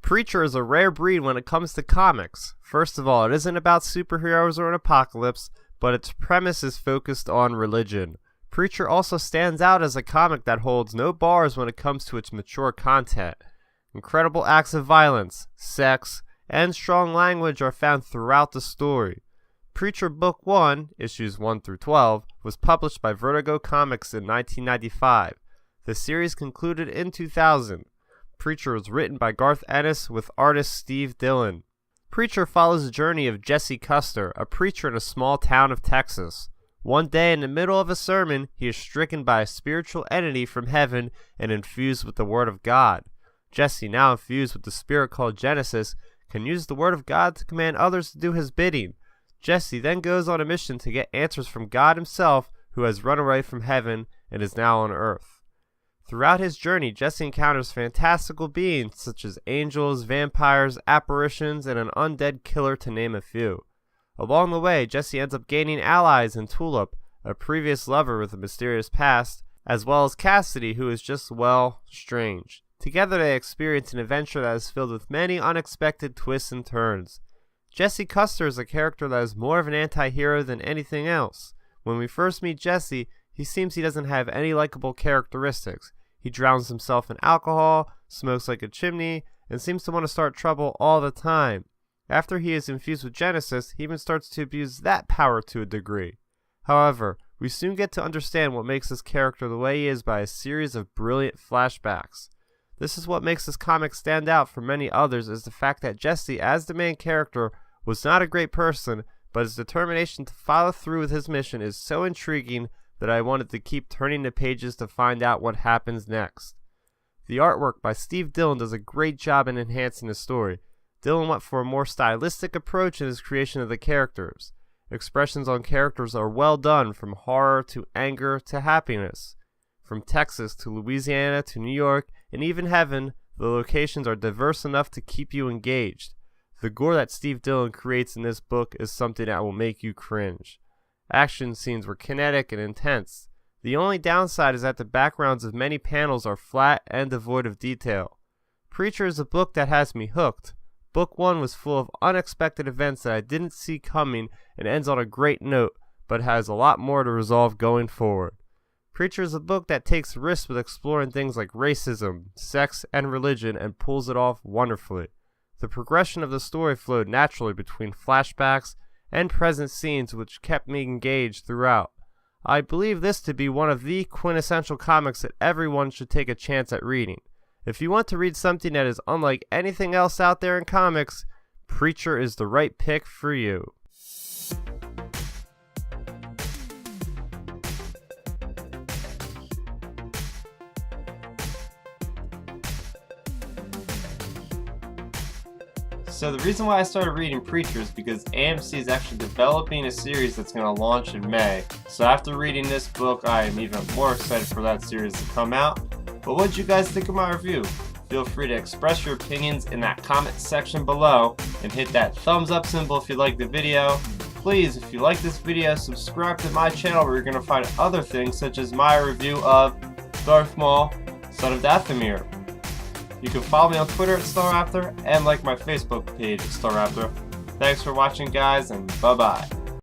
Preacher is a rare breed when it comes to comics. First of all, it isn't about superheroes or an apocalypse, but its premise is focused on religion. Preacher also stands out as a comic that holds no bars when it comes to its mature content. Incredible acts of violence, sex, and strong language are found throughout the story. Preacher Book 1, issues 1 through 12, was published by Vertigo Comics in 1995. The series concluded in 2000. Preacher was written by Garth Ennis with artist Steve Dillon. Preacher follows the journey of Jesse Custer, a preacher in a small town of Texas. One day in the middle of a sermon, he is stricken by a spiritual entity from heaven and infused with the Word of God. Jesse, now infused with the spirit called Genesis, can use the Word of God to command others to do his bidding. Jesse then goes on a mission to get answers from God himself, who has run away from heaven and is now on earth. Throughout his journey, Jesse encounters fantastical beings such as angels, vampires, apparitions, and an undead killer, to name a few. Along the way, Jesse ends up gaining allies in Tulip, a previous lover with a mysterious past, as well as Cassidy, who is just, well, strange. Together they experience an adventure that is filled with many unexpected twists and turns. Jesse Custer is a character that is more of an anti-hero than anything else. When we first meet Jesse, he seems he doesn't have any likable characteristics. He drowns himself in alcohol, smokes like a chimney, and seems to want to start trouble all the time. After he is infused with Genesis, he even starts to abuse that power to a degree. However, we soon get to understand what makes this character the way he is by a series of brilliant flashbacks. This is what makes this comic stand out from many others, is the fact that Jesse, as the main character, was not a great person, but his determination to follow through with his mission is so intriguing that I wanted to keep turning the pages to find out what happens next. The artwork by Steve Dillon does a great job in enhancing the story. Dillon went for a more stylistic approach in his creation of the characters. Expressions on characters are well done, from horror to anger to happiness. From Texas to Louisiana to New York and even heaven, the locations are diverse enough to keep you engaged. The gore that Steve Dillon creates in this book is something that will make you cringe. Action scenes were kinetic and intense. The only downside is that the backgrounds of many panels are flat and devoid of detail. Preacher is a book that has me hooked. Book 1 was full of unexpected events that I didn't see coming and ends on a great note, but has a lot more to resolve going forward. Preacher is a book that takes risks with exploring things like racism, sex, and religion and pulls it off wonderfully. The progression of the story flowed naturally between flashbacks and present scenes, which kept me engaged throughout. I believe this to be one of the quintessential comics that everyone should take a chance at reading. If you want to read something that is unlike anything else out there in comics, Preacher is the right pick for you. So the reason why I started reading Preacher is because AMC is actually developing a series that's going to launch in May. So after reading this book, I am even more excited for that series to come out. But what did you guys think of my review? Feel free to express your opinions in that comment section below and hit that thumbs up symbol if you like the video. Please, if you like this video, subscribe to my channel where you're going to find other things such as my review of Darth Maul, Son of Dathomir. You can follow me on Twitter at StarRaptor and like my Facebook page at StarRaptor. Thanks for watching, guys, and bye-bye.